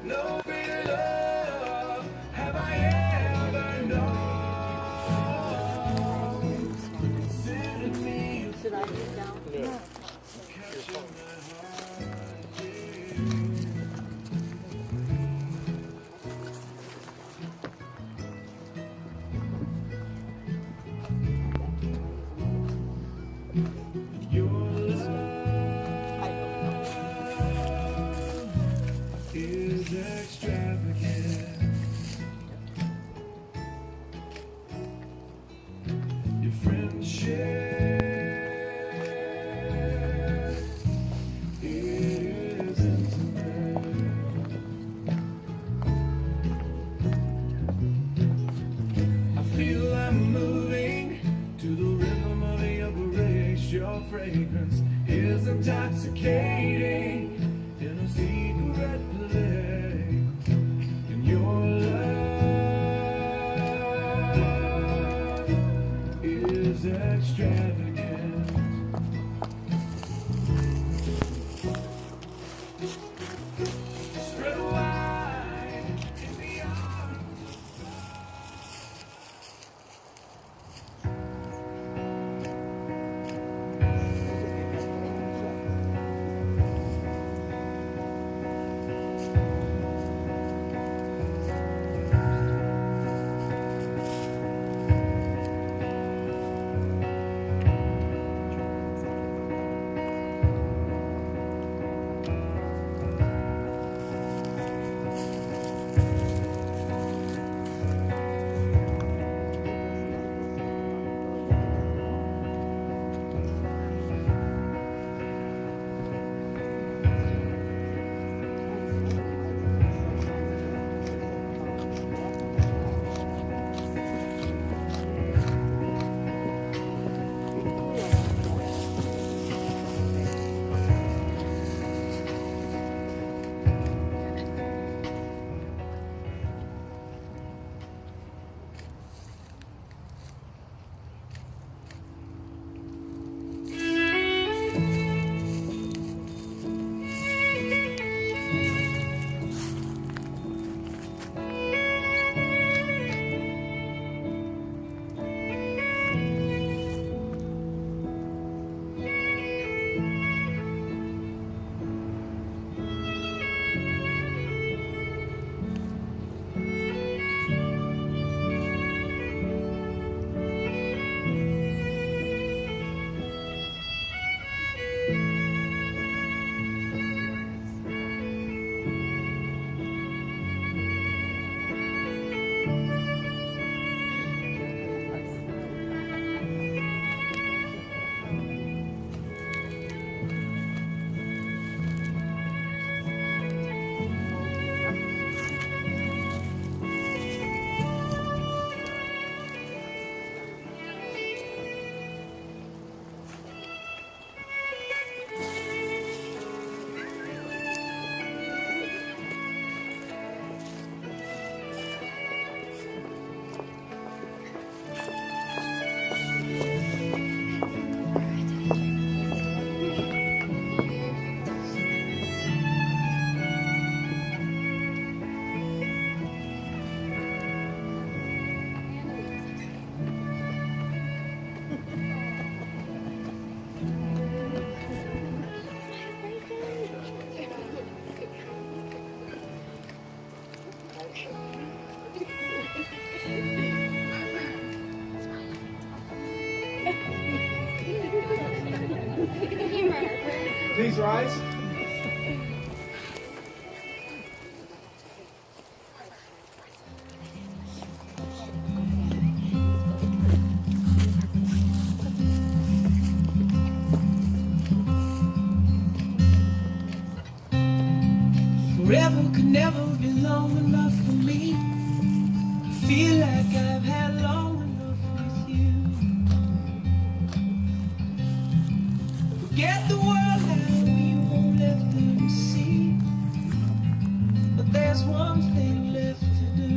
No greater love have I ever known. Consider me. Should I get down? No. Your love is extravagant. Your friendship is intimate. I feel I'm moving to the rhythm of your grace. Your fragrance is intoxicating in a secret play. And your love is extravagant. Spread wide in the arms. Please rise. Forever could never be long enough for me. Feel like I've had long enough with you. Forget the world now, we won't let them see. But there's one thing left to do.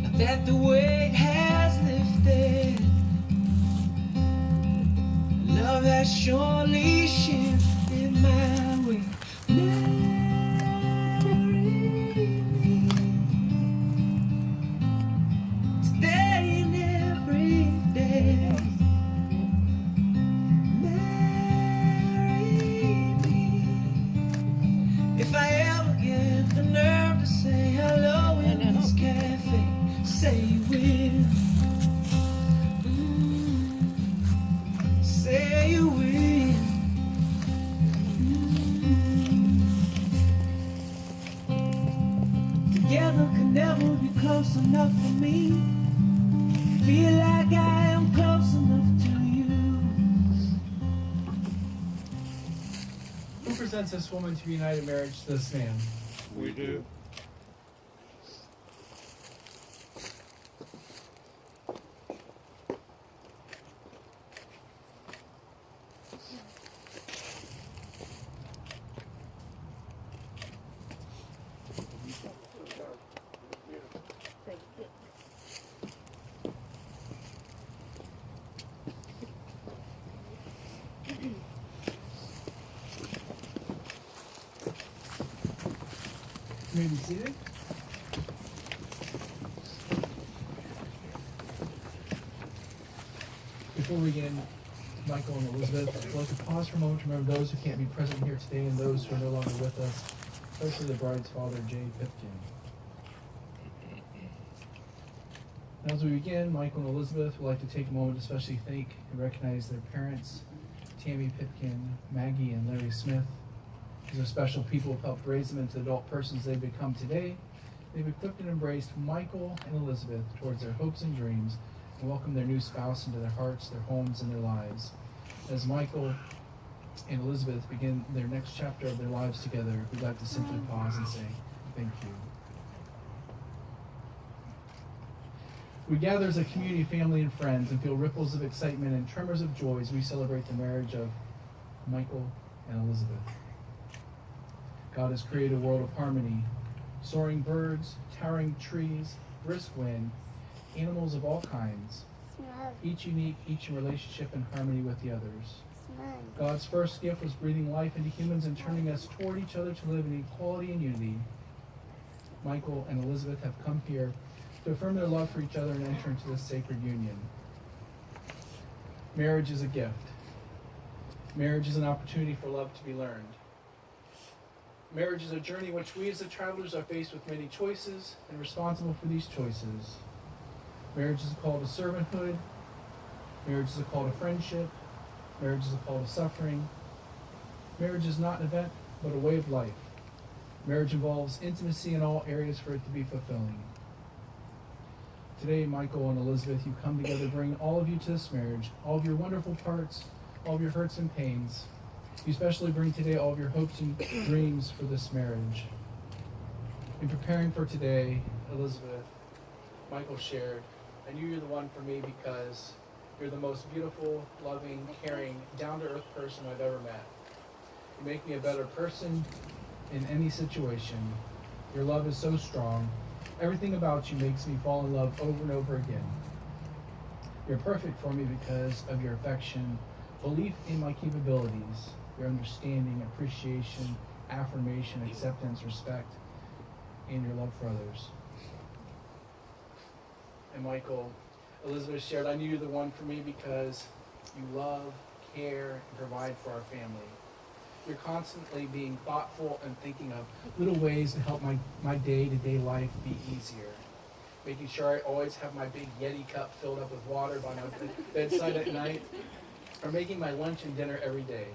Now that the weight has lifted, love has surely shifted my way. close enough for me. Feel like I am close enough to you. Who presents this woman to be united in marriage to this man? We do. You may be seated. Before we begin, Michael and Elizabeth, I'd like to pause for a moment to remember those who can't be present here today and those who are no longer with us, especially the bride's father, Jay Pipkin. And as we begin, Michael and Elizabeth would like to take a moment to especially thank and recognize their parents, Tammy Pipkin, Maggie, and Larry Smith. These are special people who have helped raise them into the adult persons they've become today. They've equipped and embraced Michael and Elizabeth towards their hopes and dreams and welcomed their new spouse into their hearts, their homes, and their lives. As Michael and Elizabeth begin their next chapter of their lives together, we'd like to simply pause and say thank you. We gather as a community, family, and friends and feel ripples of excitement and tremors of joy as we celebrate the marriage of Michael and Elizabeth. God has created a world of harmony, soaring birds, towering trees, brisk wind, animals of all kinds, each unique, each in relationship and harmony with the others. God's first gift was breathing life into humans and turning us toward each other to live in equality and unity. Michael and Elizabeth have come here to affirm their love for each other and enter into this sacred union. Marriage is a gift. Marriage is an opportunity for love to be learned. Marriage is a journey in which we as the travelers are faced with many choices and responsible for these choices. Marriage is a call to servanthood. Marriage is a call to friendship. Marriage is a call to suffering. Marriage is not an event, but a way of life. Marriage involves intimacy in all areas for it to be fulfilling. Today, Michael and Elizabeth, you come together, bring all of you to this marriage, all of your wonderful parts, all of your hurts and pains. You especially bring today all of your hopes and dreams for this marriage. In preparing for today, Elizabeth, Michael shared, I knew you're the one for me because you're the most beautiful, loving, caring, down-to-earth person I've ever met. You make me a better person in any situation. Your love is so strong. Everything about you makes me fall in love over and over again. You're perfect for me because of your affection, belief in my capabilities, your understanding, appreciation, affirmation, acceptance, respect, and your love for others. And Michael, Elizabeth shared, I knew you're the one for me because you love, care, and provide for our family. You're constantly being thoughtful and thinking of little ways to help my day-to-day life be easier. Making sure I always have my big Yeti cup filled up with water by my bedside at night, or making my lunch and dinner every day.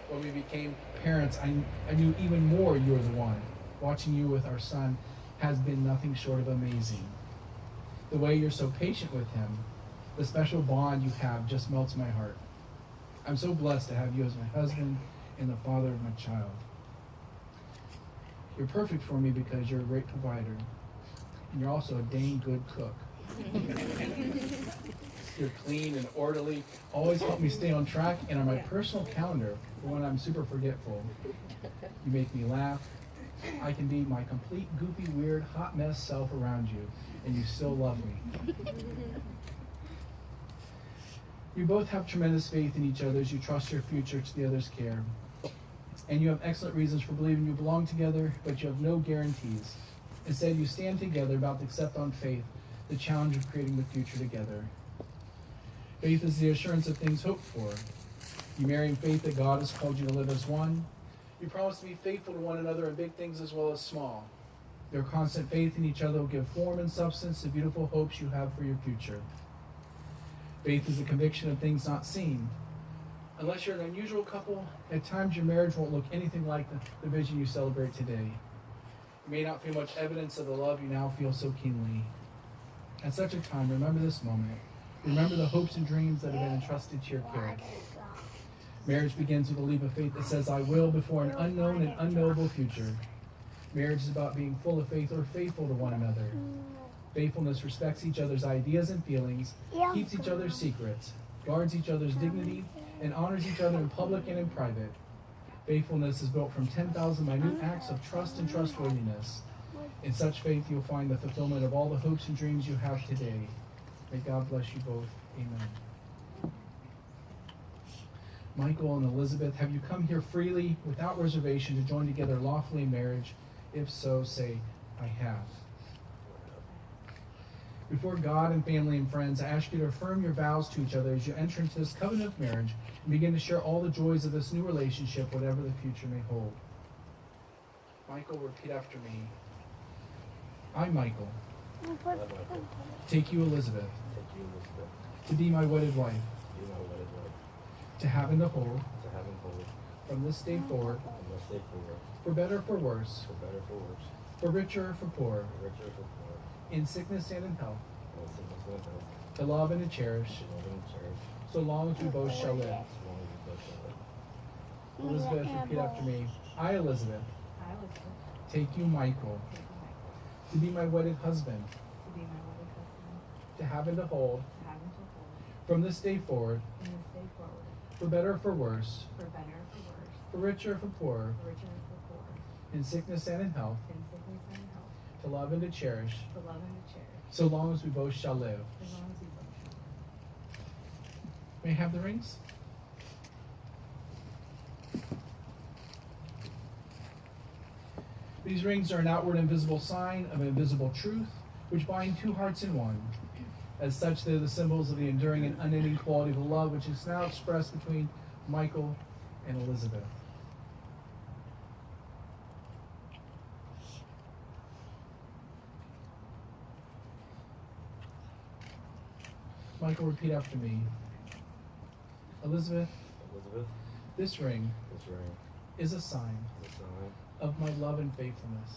When we became parents, I knew even more you were the one. Watching you with our son has been nothing short of amazing. The way you're so patient with him, the special bond you have just melts my heart. I'm so blessed to have you as my husband and the father of my child. You're perfect for me because you're a great provider, and you're also a dang good cook. You're clean and orderly, always help me stay on track, and are my personal calendar for when I'm super forgetful. You make me laugh. I can be my complete, goofy, weird, hot mess self around you, and you still love me. You both have tremendous faith in each other as you trust your future to the other's care. And you have excellent reasons for believing you belong together, but you have no guarantees. Instead, you stand together about to accept on faith the challenge of creating the future together. Faith is the assurance of things hoped for. You marry in faith that God has called you to live as one. You promise to be faithful to one another in big things as well as small. Your constant faith in each other will give form and substance to beautiful hopes you have for your future. Faith is the conviction of things not seen. Unless you're an unusual couple, at times your marriage won't look anything like the vision you celebrate today. You may not feel much evidence of the love you now feel so keenly. At such a time, remember this moment. Remember the hopes and dreams that have been entrusted to your care. Marriage begins with a leap of faith that says, I will, before an unknown and unknowable future. Marriage is about being full of faith or faithful to one another. Faithfulness respects each other's ideas and feelings, keeps each other's secrets, guards each other's dignity, and honors each other in public and in private. Faithfulness is built from 10,000 minute acts of trust and trustworthiness. In such faith, you'll find the fulfillment of all the hopes and dreams you have today. May God bless you both. Amen. Michael and Elizabeth, have you come here freely, without reservation, to join together lawfully in marriage? If so, say, I have. Before God and family and friends, I ask you to affirm your vows to each other as you enter into this covenant of marriage and begin to share all the joys of this new relationship, whatever the future may hold. Michael, repeat after me. I, Michael, take you, Elizabeth, to be my wedded wife, to have and to hold, from this day forward, for better, for worse, for richer, for poorer, in sickness and in health, to love and to cherish, so long as we both shall live. Elizabeth, repeat after me. I, Elizabeth, take you, Michael, to be my wedded husband, to have and to hold, from this day forward, for better, for worse, for richer, for poorer, in sickness and in health, to love and to cherish, so long as we both shall live. May I have the rings? These rings are an outward and visible sign of an invisible truth, which bind two hearts in one. As such, they're the symbols of the enduring and unending quality of the love which is now expressed between Michael and Elizabeth. Michael, repeat after me. Elizabeth, this ring is a sign of my love and faithfulness.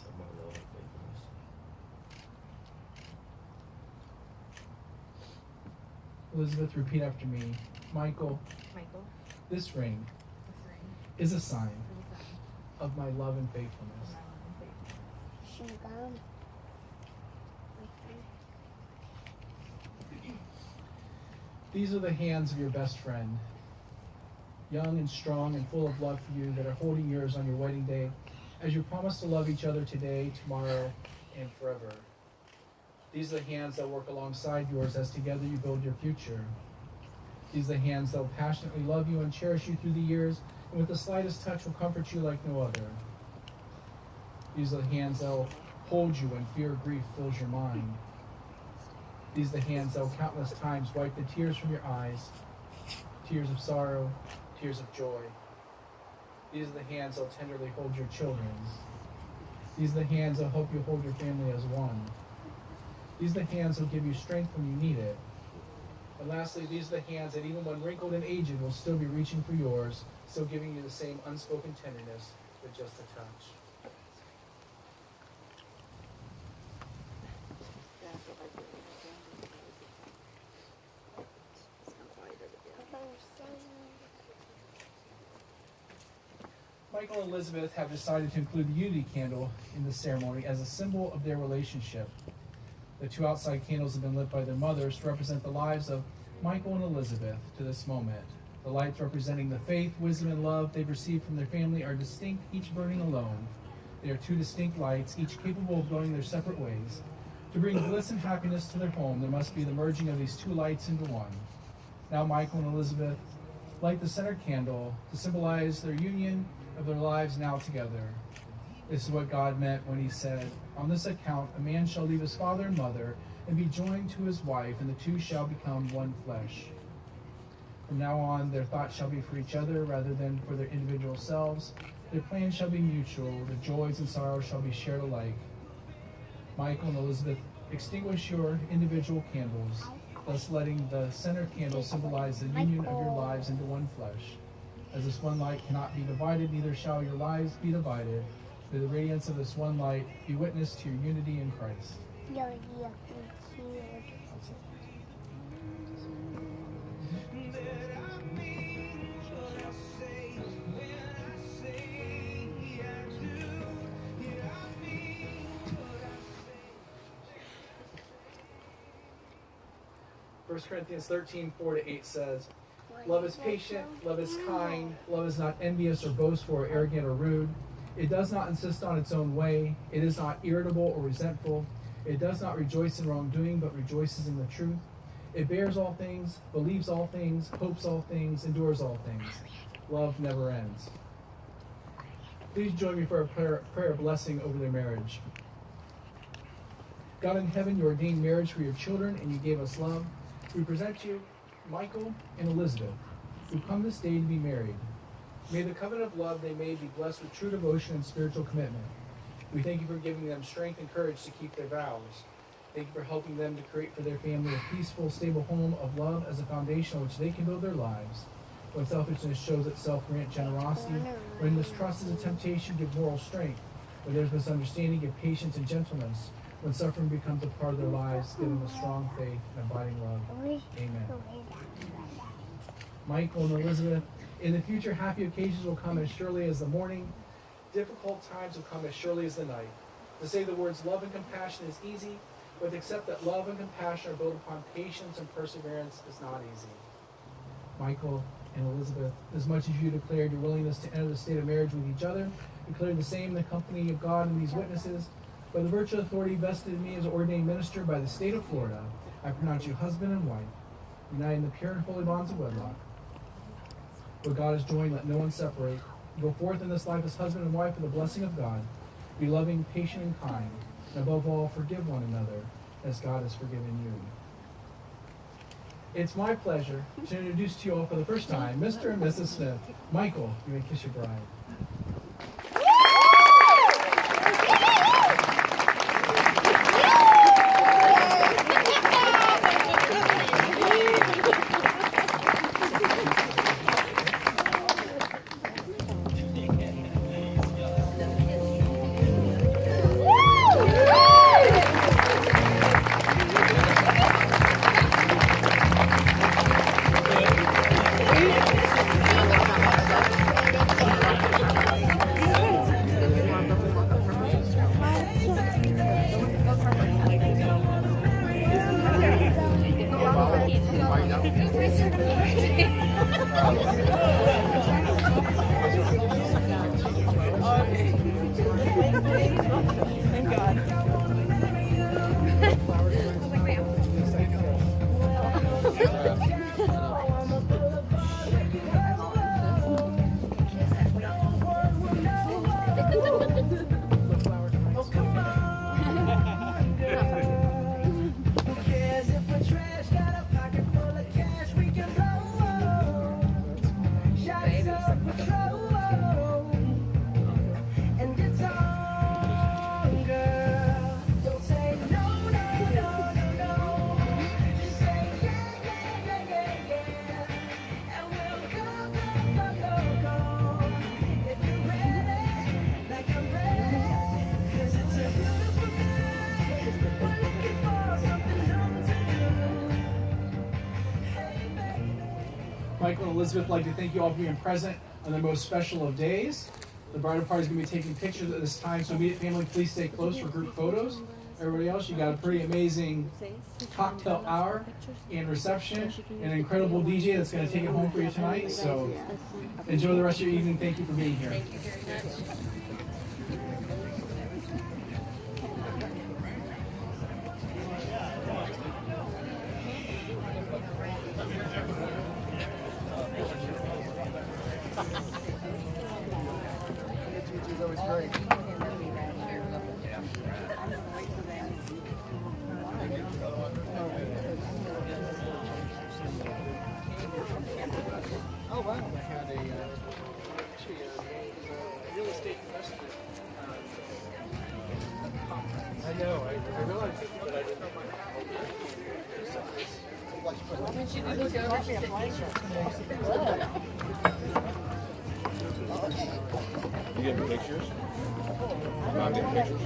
Elizabeth, repeat after me. Michael, this ring is a sign of my love and faithfulness. These are the hands of your best friend, young and strong and full of love for you, that are holding yours on your wedding day, as you promise to love each other today, tomorrow, and forever. These are the hands that work alongside yours as together you build your future. These are the hands that will passionately love you and cherish you through the years, and with the slightest touch will comfort you like no other. These are the hands that will hold you when fear or grief fills your mind. These are the hands that will countless times wipe the tears from your eyes, tears of sorrow, tears of joy. These are the hands that will tenderly hold your children. These are the hands that will help you hold your family as one. These are the hands that will give you strength when you need it. And lastly, these are the hands that even when wrinkled and aged will still be reaching for yours, still giving you the same unspoken tenderness with just a touch. Michael and Elizabeth have decided to include the unity candle in the ceremony as a symbol of their relationship. The two outside candles have been lit by their mothers to represent the lives of Michael and Elizabeth to this moment. The lights representing the faith, wisdom, and love they've received from their family are distinct, each burning alone. They are two distinct lights, each capable of going their separate ways. To bring bliss and happiness to their home, there must be the merging of these two lights into one. Now Michael and Elizabeth light the center candle to symbolize their union of their lives now together. This is what God meant when he said, "On this account a man shall leave his father and mother and be joined to his wife, and the two shall become one flesh." From now on, their thoughts shall be for each other rather than for their individual selves. Their plans shall be mutual. The joys and sorrows shall be shared alike. Michael and Elizabeth, extinguish your individual candles, thus letting the center candle symbolize the union of your lives into one flesh. As this one light cannot be divided, neither shall your lives be divided. May the radiance of this one light be witness to your unity in Christ. First Corinthians 13:4-8 says, love is patient, love is kind, love is not envious or boastful or arrogant or rude. It does not insist on its own way. It is not irritable or resentful. It does not rejoice in wrongdoing, but rejoices in the truth. It bears all things, believes all things, hopes all things, endures all things. Love never ends. Please join me for a prayer blessing over their marriage. God in heaven, you ordained marriage for your children, and you gave us love. We present you Michael and Elizabeth, who come this day to be married. May the covenant of love they made be blessed with true devotion and spiritual commitment. We thank you for giving them strength and courage to keep their vows. Thank you for helping them to create for their family a peaceful, stable home of love as a foundation on which they can build their lives. When selfishness shows itself, grant generosity. When mistrust is a temptation, give moral strength. When there's misunderstanding, give patience and gentleness. When suffering becomes a part of their lives, give them a strong faith and abiding love. Amen. Michael and Elizabeth, in the future, happy occasions will come as surely as the morning. Difficult times will come as surely as the night. To say the words love and compassion is easy, but to accept that love and compassion are built upon patience and perseverance is not easy. Michael and Elizabeth, as much as you declared your willingness to enter the state of marriage with each other, declare the same in the company of God and these witnesses. By the virtue of authority vested in me as an ordained minister by the state of Florida, I pronounce you husband and wife, united in the pure and holy bonds of wedlock. What God has joined, let no one separate. Go forth in this life as husband and wife with the blessing of God. Be loving, patient, and kind. And above all, forgive one another as God has forgiven you. It's my pleasure to introduce to you all for the first time, Mr. and Mrs. Smith. Michael, you may kiss your bride. Michael and Elizabeth, I'd like to thank you all for being present on the most special of days. The bridal party is going to be taking pictures at this time, so immediate family, please stay close for group photos. Everybody else, you got a pretty amazing cocktail hour and reception, and an incredible DJ that's going to take it home for you tonight. So enjoy the rest of your evening. Thank you for being here. Thank you very much. Oh wow! I had a real estate investment conference. I know. I realized it, but I didn't know my. When she looked over, she said, You getting pictures? Not getting pictures?